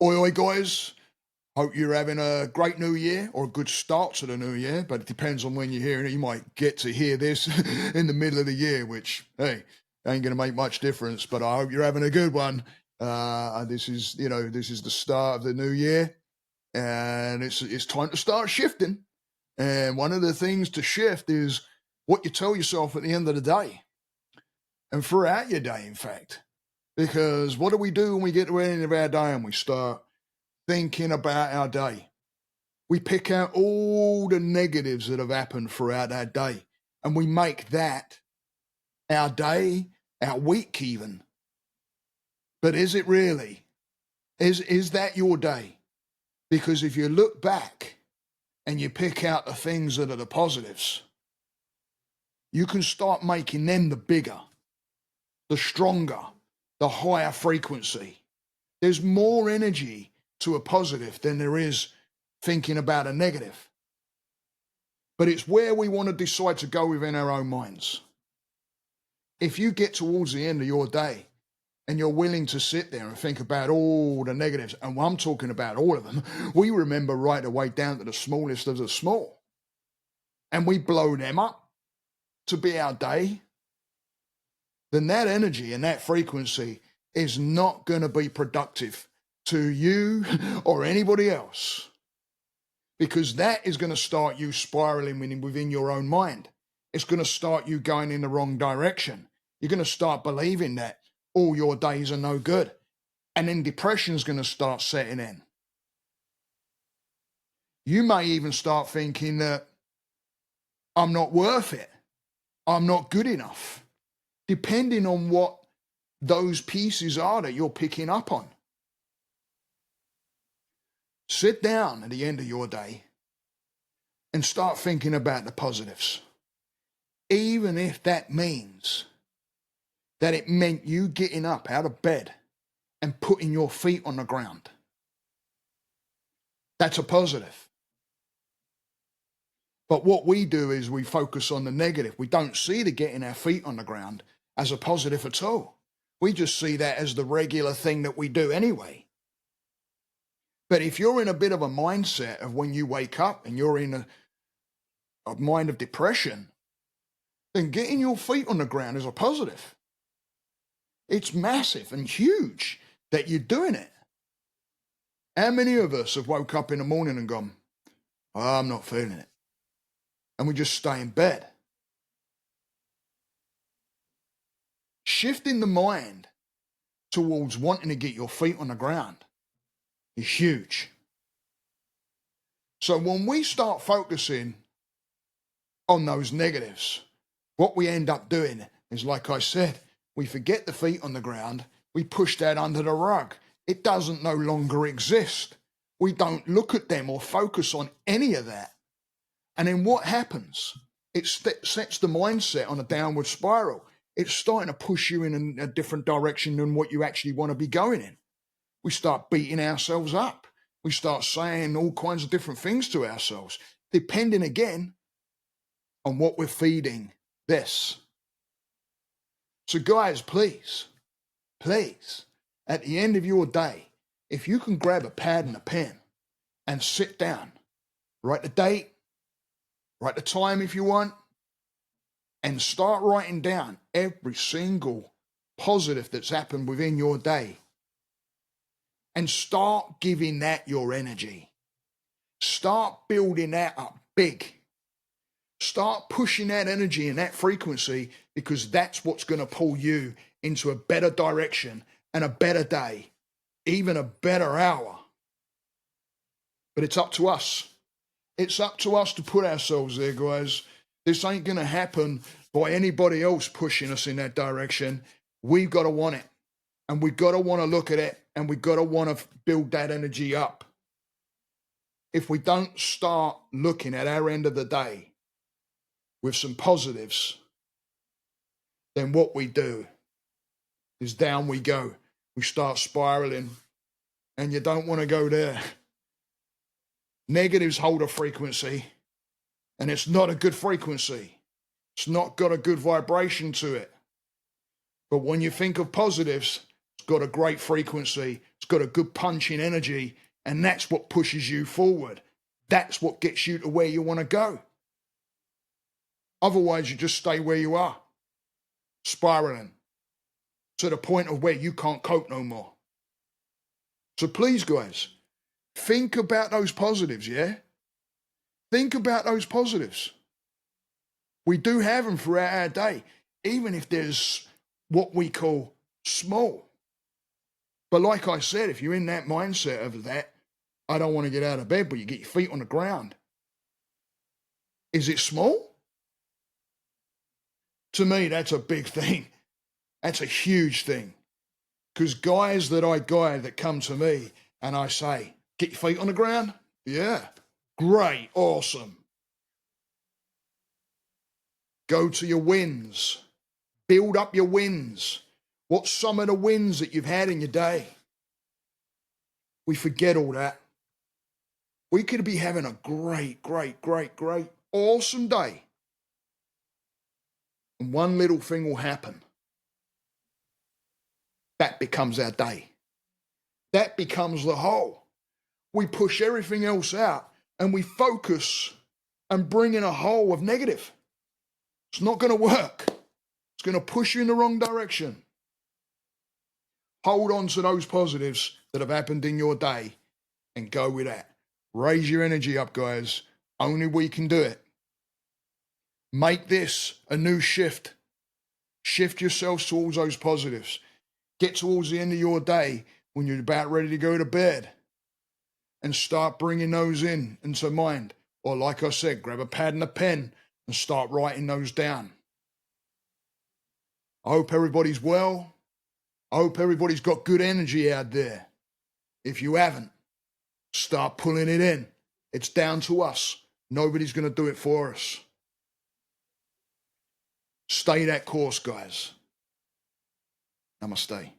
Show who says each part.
Speaker 1: Oi, oi, guys. Hope you're having a great new year or a good start to the new year, but it depends on when you're hearing it. You might get to hear this in the middle of the year, which, hey, ain't going to make much difference, but I hope you're having a good one. This is, this is the start of the new year, and it's time to start shifting. And one of the things to shift is what you tell yourself at the end of the day and throughout your day, in fact. Because what do we do when we get to the end of our day and we start thinking about our day? We pick out all the negatives that have happened throughout our day and we make that our day, our week even. But is it really? Is that your day? Because if you look back and you pick out the things that are the positives, you can start making them the bigger, the stronger, the higher frequency. There's more energy to a positive than there is thinking about a negative. But it's where we want to decide to go within our own minds. If you get towards the end of your day and you're willing to sit there and think about all the negatives, and I'm talking about all of them, we remember right away down to the smallest of the small. And we blow them up to be our day, then that energy and that frequency is not going to be productive to you or anybody else, because that is going to start you spiraling within your own mind. It's going to start you going in the wrong direction. You're going to start believing that all your days are no good, and then depression is going to start setting in. You may even start thinking that I'm not worth it, I'm not good enough, depending on what those pieces are that you're picking up on. Sit down at the end of your day and start thinking about the positives. Even if that means that it meant you getting up out of bed and putting your feet on the ground. That's a positive. But what we do is we focus on the negative. We don't see the getting our feet on the ground as a positive at all. We just see that as the regular thing that we do anyway. But if you're in a bit of a mindset of when you wake up and you're in a mind of depression, then getting your feet on the ground is a positive. It's massive and huge that you're doing it. How many of us have woke up in the morning and gone, oh, I'm not feeling it, and we just stay in bed? Shifting the mind towards wanting to get your feet on the ground is huge. So when we start focusing on those negatives, what we end up doing is, like I said, we forget the feet on the ground, we push that under the rug. It doesn't no longer exist. We don't look at them or focus on any of that. And then what happens? It sets the mindset on a downward spiral. It's starting to push you in a different direction than what you actually want to be going in. We start beating ourselves up. We start saying all kinds of different things to ourselves, depending again on what we're feeding this. So guys, please, at the end of your day, if you can grab a pad and a pen and sit down, write the date, write the time if you want, and start writing down every single positive that's happened within your day, and start giving that your energy. Start building that up big. Start pushing that energy and that frequency, because that's what's going to pull you into a better direction and a better day, even a better hour. But it's up to us. It's up to us to put ourselves there, guys. This ain't going to happen by anybody else pushing us in that direction. We've got to want it, and we've got to want to look at it, and we've got to want to build that energy up. If we don't start looking at our end of the day with some positives, then what we do is down we go. We start spiraling, and you don't want to go there. Negatives hold a frequency, and it's not a good frequency. It's not got a good vibration to it. But when you think of positives, it's got a great frequency, it's got a good punch in energy, and that's what pushes you forward. That's what gets you to where you want to go. Otherwise, you just stay where you are, spiraling to the point of where you can't cope no more. So please, guys, think about those positives, yeah? Think about those positives. We do have them throughout our day, even if there's what we call small. But like I said, if you're in that mindset of that, I don't want to get out of bed, but you get your feet on the ground. Is it small? To me, that's a big thing. That's a huge thing. Because guys that I guide that come to me and I say, get your feet on the ground? Yeah. Great. Awesome. Go to your wins. Build up your wins. What's some of the wins that you've had in your day? We forget all that. We could be having a great, awesome day. And one little thing will happen. That becomes our day. That becomes the whole. We push everything else out and we focus and bring in a whole of negative. It's not going to work. It's going to push you in the wrong direction. Hold on to those positives that have happened in your day and go with that. Raise your energy up, guys. Only we can do it. Make this a new shift. Shift yourselves towards those positives. Get towards the end of your day when you're about ready to go to bed and start bringing those in into mind. Or like I said, grab a pad and a pen and start writing those down. I hope everybody's well. I hope everybody's got good energy out there. If you haven't, start pulling it in. It's down to us. Nobody's going to do it for us. Stay that course, guys. Namaste.